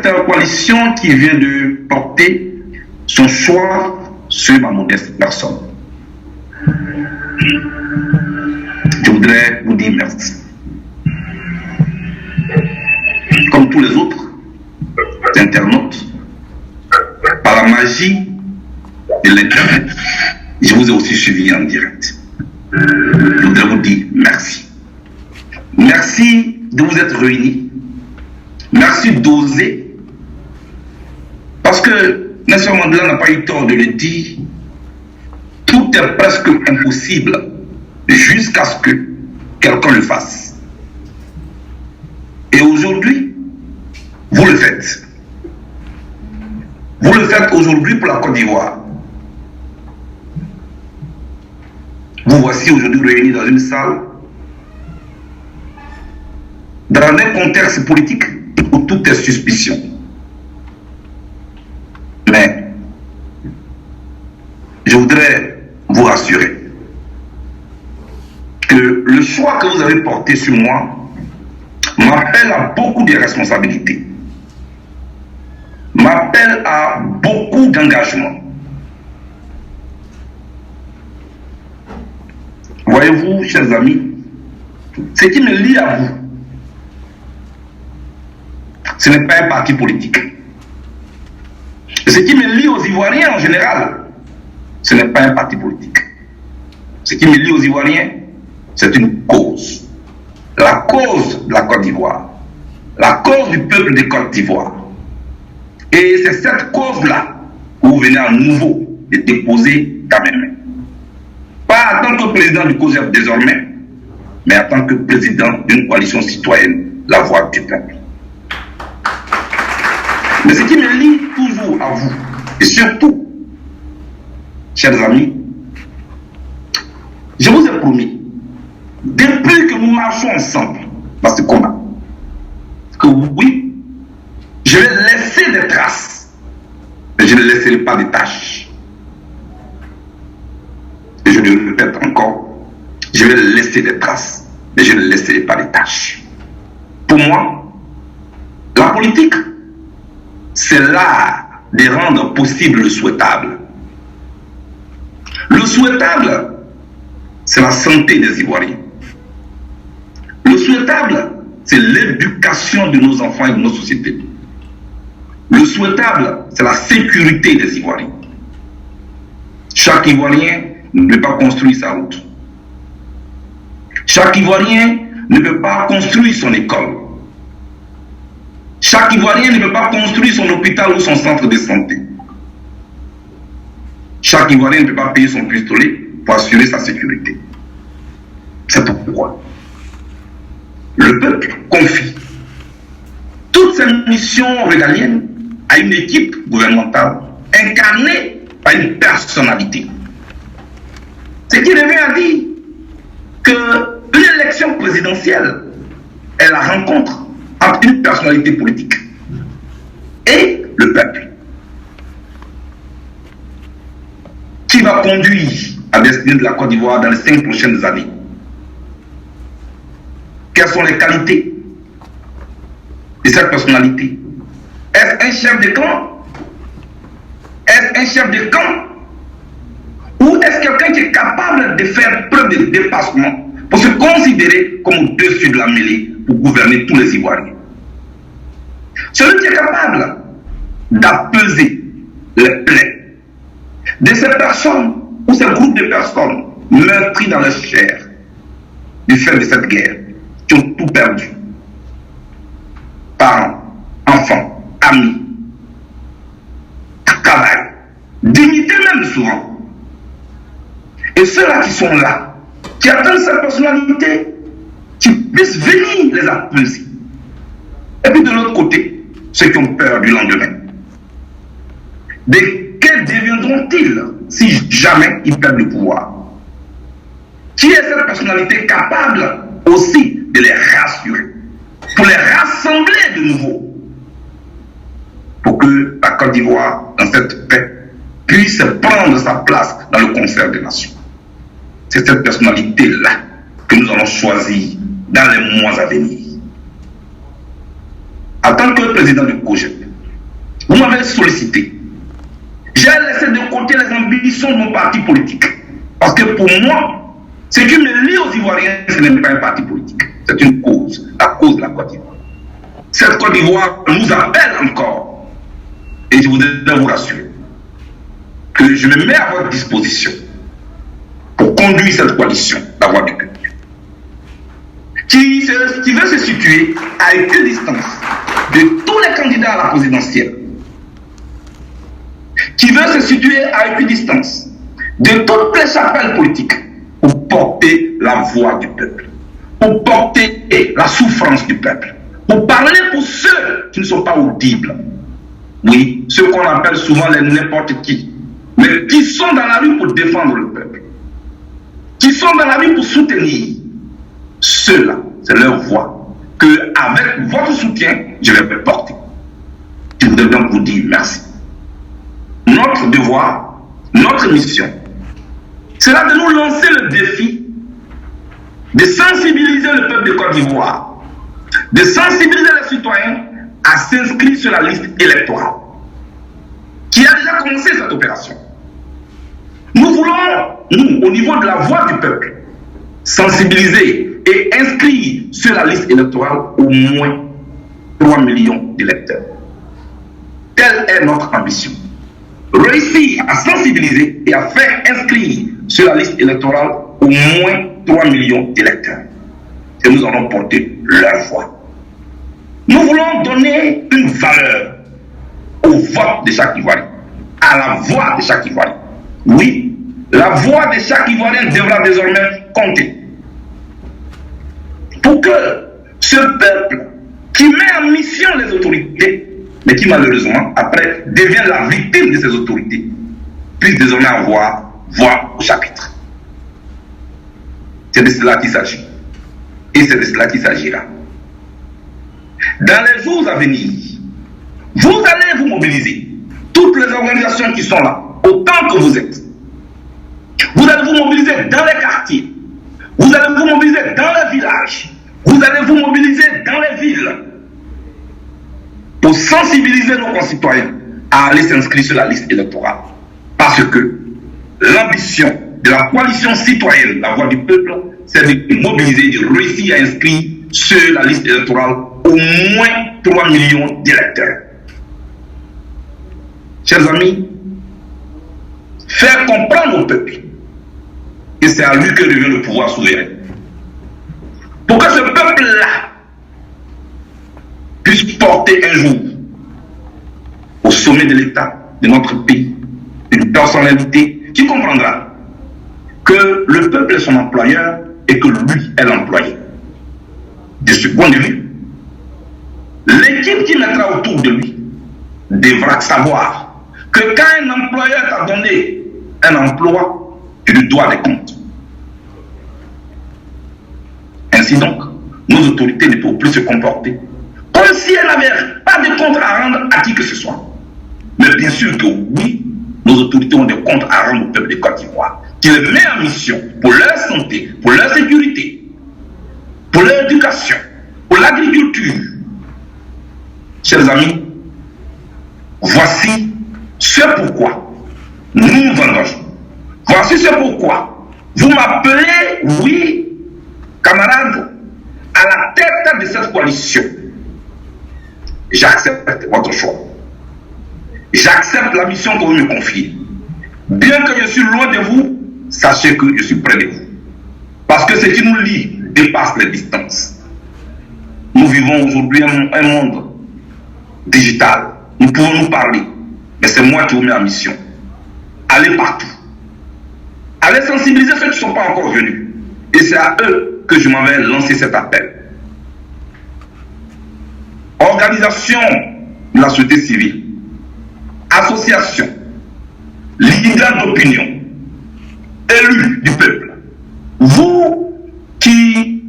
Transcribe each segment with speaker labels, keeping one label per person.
Speaker 1: cette coalition qui vient de porter son choix sur ma modeste personne. Je voudrais vous dire merci. Comme tous les autres internautes, par la magie de l'Internet, je vous ai aussi suivi en direct. Je voudrais vous dire merci. Merci de vous être réunis. Merci d'oser. Parce que Nelson Mandela n'a pas eu tort de le dire. Tout est presque impossible jusqu'à ce que quelqu'un le fasse. Et aujourd'hui, vous le faites. Vous le faites aujourd'hui pour la Côte d'Ivoire. Vous voici aujourd'hui réunis dans une salle, dans un contexte politique où tout est suspicion. Mais je voudrais vous rassurer que le choix que vous avez porté sur moi m'appelle à beaucoup de responsabilités, m'appelle à beaucoup d'engagement. Voyez-vous, chers amis, ce qui me lie à vous, ce n'est pas un parti politique. Et ce qui me lie aux Ivoiriens en général, ce n'est pas un parti politique. Ce qui me lie aux Ivoiriens, c'est une cause. La cause de la Côte d'Ivoire. La cause du peuple de Côte d'Ivoire. Et c'est cette cause-là que vous venez à nouveau de déposer dans mes mains. Pas en tant que président du COJEP désormais, mais en tant que président d'une coalition citoyenne, la voix du peuple. Mais ce qui me lie toujours à vous, et surtout, chers amis, je vous ai promis, depuis que nous marchons ensemble dans ce combat, que oui, je vais laisser des traces, mais je ne laisserai pas de tâches. Et je le répète encore, je vais laisser des traces, mais je ne laisserai pas de tâches. Pour moi, la politique, c'est l'art de rendre possible le souhaitable. Le souhaitable, c'est la santé des Ivoiriens. Le souhaitable, c'est l'éducation de nos enfants et de nos sociétés. Le souhaitable, c'est la sécurité des Ivoiriens. Chaque Ivoirien ne peut pas construire sa route. Chaque Ivoirien ne peut pas construire son école. Chaque Ivoirien ne peut pas construire son hôpital ou son centre de santé. Chaque Ivoirien ne peut pas payer son pistolet pour assurer sa sécurité. C'est pourquoi le peuple confie toutes ses missions régaliennes à une équipe gouvernementale incarnée par une personnalité. Ce qui revient à dire que l'élection présidentielle est la rencontre entre une personnalité politique et le peuple qui va conduire à la destinée de la Côte d'Ivoire dans les 5 prochaines années. Quelles sont les qualités de cette personnalité? Est-ce un chef de clan? Est-ce un chef de camp? Ou est-ce quelqu'un qui est capable de faire preuve de dépassement pour se considérer comme au-dessus de la mêlée pour gouverner tous les Ivoiriens? Celui qui est capable d'apaiser les plaies de ces personnes ou ces groupes de personnes meurtries dans leur chair du fait de cette guerre, qui ont tout perdu. Parents, enfants, amis, travail, dignité même souvent. Et ceux-là qui sont là, qui attendent cette personnalité, qui puissent venir les apaiser. Et puis de l'autre côté, ceux qui ont peur du lendemain. De quels deviendront-ils si jamais ils perdent le pouvoir? Qui est cette personnalité capable aussi de les rassurer, pour les rassembler de nouveau, pour que la Côte d'Ivoire, dans cette paix, puisse prendre sa place dans le concert des nations? C'est cette personnalité-là que nous allons choisir dans les mois à venir. En tant que président du COJEP, jamais sollicité. J'ai laissé de côté les ambitions de mon parti politique. Parce que pour moi, ce qui me lie aux Ivoiriens, ce n'est pas un parti politique. C'est une cause, la cause de la Côte d'Ivoire. Cette Côte d'Ivoire nous appelle encore. Et je voudrais vous rassurer que je me mets à votre disposition pour conduire cette coalition, la voie du peuple, qui veut se situer à équidistance de tous les candidats à la présidentielle, qui veut se situer à équidistance de toutes les chapelles politiques pour porter la voix du peuple, pour porter la souffrance du peuple, pour parler pour ceux qui ne sont pas audibles. Oui, ceux qu'on appelle souvent les n'importe qui, mais qui sont dans la rue pour défendre le peuple, qui sont dans la rue pour soutenir. Ceux-là, c'est leur voix que, avec votre soutien, je vais porter. Je voudrais donc vous dire merci. Notre devoir, notre mission, c'est là de nous lancer le défi de sensibiliser le peuple de Côte d'Ivoire, de sensibiliser les citoyens à s'inscrire sur la liste électorale, qui a déjà commencé cette opération. Nous voulons, nous, au niveau de la voix du peuple, sensibiliser et inscrire sur la liste électorale au moins 3 millions d'électeurs. Telle est notre ambition. Réussir à sensibiliser et à faire inscrire sur la liste électorale au moins 3 millions d'électeurs. Et nous allons porter leur voix. Nous voulons donner une valeur au vote de chaque Ivoirien, à la voix de chaque Ivoirien. Oui, la voix de chaque Ivoirien devra désormais compter. Pour que ce peuple qui met en mission les autorités, mais qui malheureusement, après, devient la victime de ces autorités, puisse désormais avoir voix au chapitre. C'est de cela qu'il s'agit. Et c'est de cela qu'il s'agira. Dans les jours à venir, vous allez vous mobiliser. Toutes les organisations qui sont là, autant que vous êtes. Vous allez vous mobiliser dans les quartiers. Vous allez vous mobiliser dans les villages. Vous allez vous mobiliser dans les villes pour sensibiliser nos concitoyens à aller s'inscrire sur la liste électorale. Parce que l'ambition de la coalition citoyenne, la voix du peuple, c'est de mobiliser, de réussir à inscrire sur la liste électorale au moins 3 millions d'électeurs. Chers amis, faire comprendre au peuple que c'est à lui que revient le pouvoir souverain. Pour que ce peuple-là puisse porter un jour au sommet de l'État de notre pays une personnalité qui comprendra que le peuple est son employeur et que lui est l'employé. De ce point de vue, l'équipe qui mettra autour de lui devra savoir que quand un employeur t'a donné un emploi, tu lui dois des comptes. Ainsi donc, nos autorités ne peuvent plus se comporter comme si elles n'avaient pas de comptes à rendre à qui que ce soit. Mais bien sûr que oui, nos autorités ont des comptes à rendre au peuple de Côte d'Ivoire, qui les met en mission pour leur santé, pour leur sécurité, pour leur éducation, pour l'agriculture. Chers amis, voici ce pourquoi nous nous engageons. Voici ce pourquoi vous m'appelez, oui, camarades, à la tête de cette coalition. J'accepte votre choix. J'accepte la mission que vous me confiez. Bien que je suis loin de vous, sachez que je suis près de vous. Parce que ce qui nous lie dépasse les distances. Nous vivons aujourd'hui un monde digital. Nous pouvons nous parler. Mais c'est moi qui vous mets en mission. Allez partout. Allez sensibiliser ceux qui ne sont pas encore venus. Et c'est à eux que je m'en vais lancer cet appel. Organisation de la société civile, association, leaders d'opinion, élus du peuple, vous qui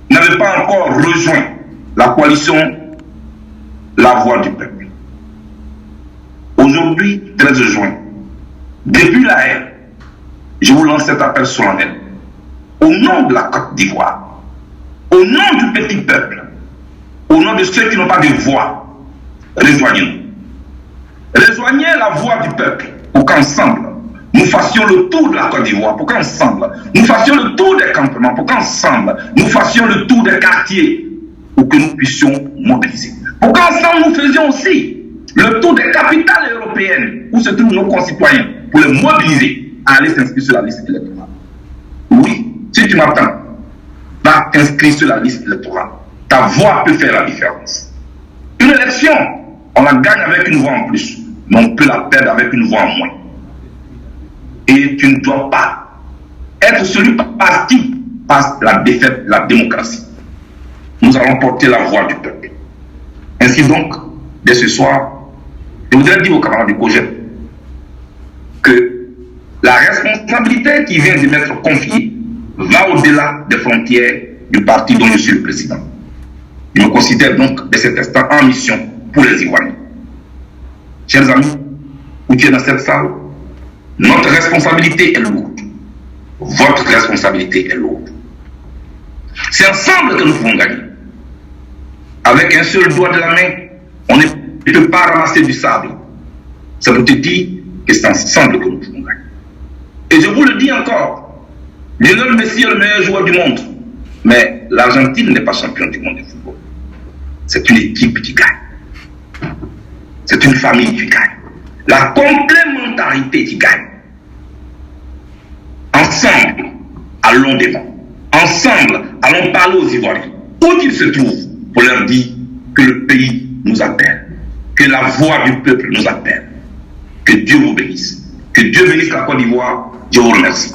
Speaker 1: n'avez pas encore rejoint la coalition La Voix du Peuple. Aujourd'hui, 13 juin, depuis la haie, je vous lance cet appel solennel. Au nom de la Côte d'Ivoire, au nom du petit peuple, au nom de ceux qui n'ont pas de voix, rejoignez-nous. joigniez la voix du peuple pour qu'ensemble, nous fassions le tour de la Côte d'Ivoire, pour qu'ensemble, nous fassions le tour des campements, pour qu'ensemble, nous fassions le tour des quartiers, pour que nous puissions mobiliser. Pour qu'ensemble, nous faisions aussi le tour des capitales européennes, où se trouvent nos concitoyens, pour les mobiliser à aller s'inscrire sur la liste électorale. Oui, si tu m'attends, va t'inscrire sur la liste électorale. Ta voix peut faire la différence. Une élection, on la gagne avec une voix en plus, mais on peut la perdre avec une voix en moins. Et tu ne dois pas être celui qui passe la défaite de la démocratie. Nous allons porter la voix du peuple. Ainsi donc, dès ce soir, je voudrais dire aux camarades du COJEP que la responsabilité qui vient de m'être confiée va au-delà des frontières du parti dont je suis le président. Je me considère donc de cet instant en mission pour les Ivoiriens. Chers amis, où tu es dans cette salle, notre responsabilité est lourde. Votre responsabilité est lourde. C'est ensemble que nous pouvons gagner. Avec un seul doigt de la main, on ne peut pas ramasser du sable. Ça veut te dire que c'est ensemble que nous pouvons gagner. Et je vous le dis encore, Lionel Messi est le meilleur joueur du monde. Mais l'Argentine n'est pas champion du monde de football. C'est une équipe qui gagne. C'est une famille qui gagne. La complémentarité qui gagne. Ensemble, allons devant. Ensemble, allons parler aux Ivoiriens, où qu'ils se trouvent, pour leur dire que le pays nous appelle, que la voix du peuple nous appelle. Que Dieu vous bénisse. Que Dieu bénisse la Côte d'Ivoire. Je vous remercie.